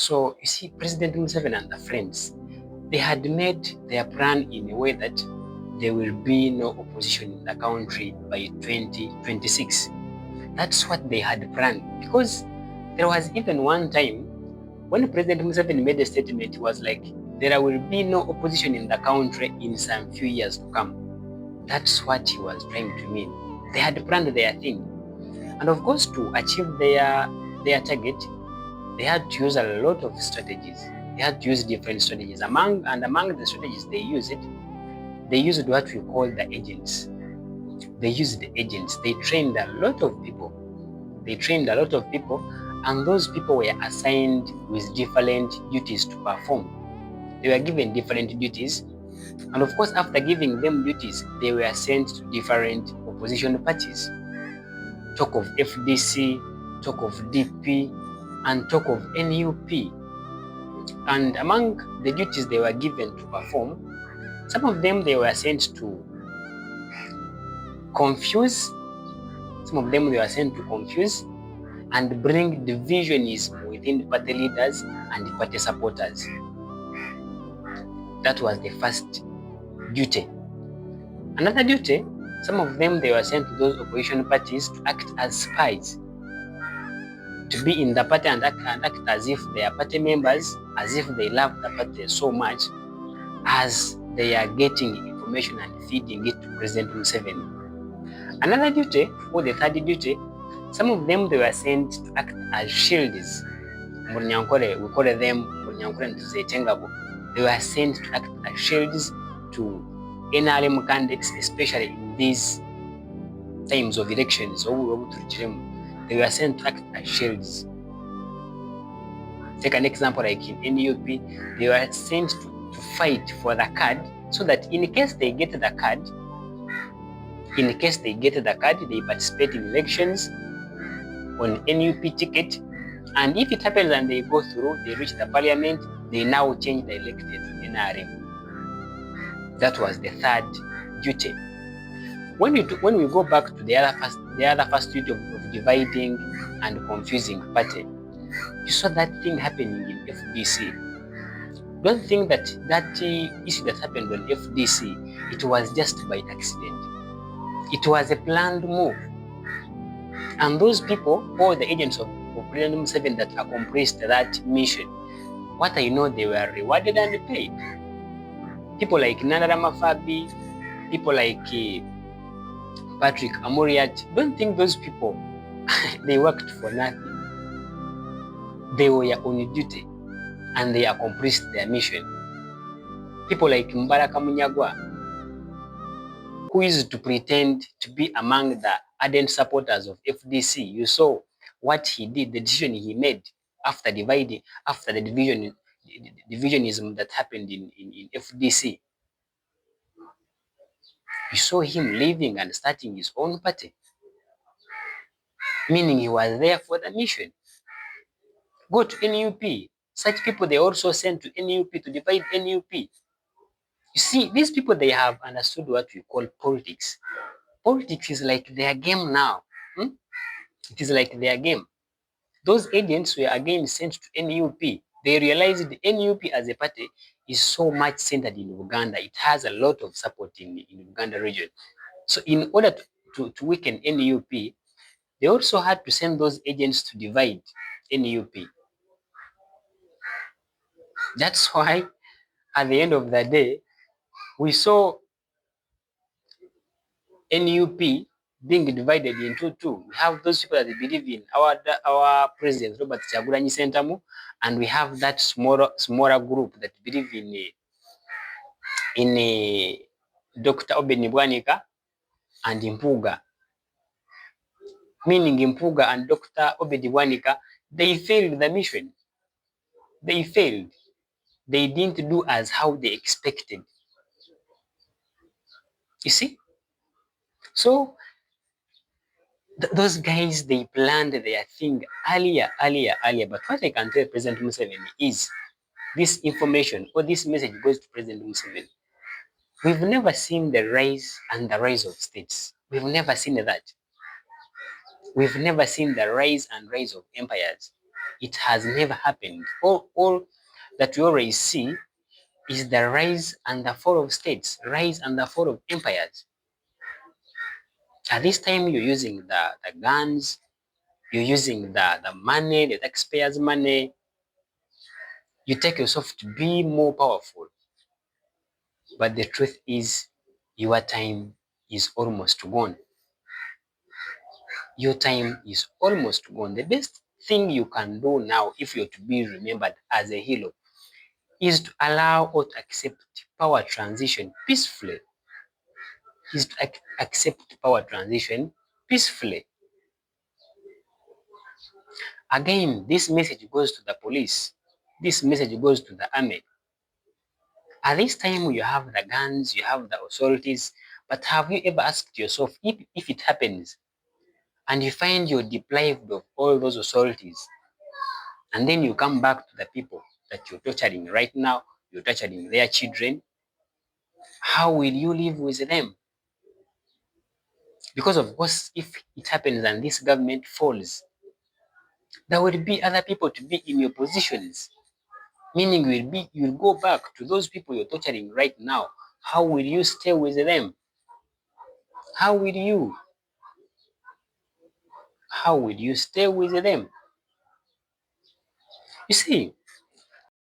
So you see, President Museven and the friends, they had made their plan in a way that there will be no opposition in the country by 2026. That's what they had planned, because there was even one time when President Museven made a statement. It was like, there will be no opposition in the country in some few years to come. That's what he was trying to mean. They had planned their thing. And of course, to achieve their target, they had to use a lot of strategies. They had to use different strategies. Among the strategies they used what we call the agents. They used the agents. They trained a lot of people. And those people were assigned with different duties to perform. They were given different duties. And of course, after giving them duties, they were sent to different opposition parties. Talk of FDC, talk of DP, and talk of NUP. And among the duties they were given to perform, some of them they were sent to confuse, and bring divisionism within the party leaders and the party supporters. That was the first duty. Another duty, some of them they were sent to those opposition parties to act as spies, to be in the party and act as if they are party members, as if they love the party so much, as they are getting information and feeding it to President Museven. Another duty, or the third duty, some of them they were sent to act as shields. We call them. They were sent to act as shields to NRM candidates, especially in these times of elections. They were sent to act as shields. Take an example like in NUP, they were sent to fight for the card, so that in case they get the card, they participate in elections on NUP ticket. And if it happens and they go through, they reach the parliament, they now change the elected to NRM. That was the third duty. When we go back to the other first duty of dividing and confusing party, you saw that thing happening in FDC. Don't think that issue that happened on FDC, it was just by accident. It was a planned move. And those people, or the agents of President Museven that accomplished that mission, what I know, they were rewarded and paid. People like Nanarama Fabi, people like Patrick Amuriat, don't think those people, they worked for nothing. They were on duty and they accomplished their mission. People like Mbaraka Munyagwa, who is to pretend to be among the ardent supporters of FDC. You saw what he did, the decision he made after the divisionism that happened in FDC. You saw him leaving and starting his own party, meaning he was there for the mission. Go to NUP. Such people, they also sent to NUP to divide NUP. You see, these people, they have understood what we call politics. Politics is like their game now. It is like their game. Those agents were again sent to NUP. They realized the NUP as a party is so much centered in Uganda. It has a lot of support in Uganda region. So in order to weaken NUP, they also had to send those agents to divide NUP. That's why at the end of the day, we saw NUP being divided into two. We have those people that believe in our president Robert Kyagulanyi Ssentamu, and we have that smaller group that believe in Dr. Obed Bwanika and Mpuga. Meaning Mpuga and Dr. Obed Bwanika, they failed the mission. They failed. They didn't do as how they expected. You see? So those guys, they planned their thing earlier. But what I can tell President Museven is this information or this message goes to President Museven. We've never seen the rise of states. We've never seen that. We've never seen the rise of empires. It has never happened. All that we always see is the rise and the fall of states, rise and the fall of empires. At this time, you're using the guns, you're using the money, the taxpayers' money. You take yourself to be more powerful. But the truth is, your time is almost gone. Your time is almost gone. The best thing you can do now, if you're to be remembered as a hero, is to allow or to accept power transition peacefully. Is to accept power transition peacefully. Again, this message goes to the police. This message goes to the army. At this time, you have the guns, you have the authorities, but have you ever asked yourself, if it happens and you find you're deprived of all those authorities, and then you come back to the people that you're torturing right now, you're torturing their children, how will you live with them? Because of course, if it happens and this government falls, there will be other people to be in your positions. Meaning you'll go back to those people you're torturing right now. How will you stay with them? How will you? How will you stay with them? You see,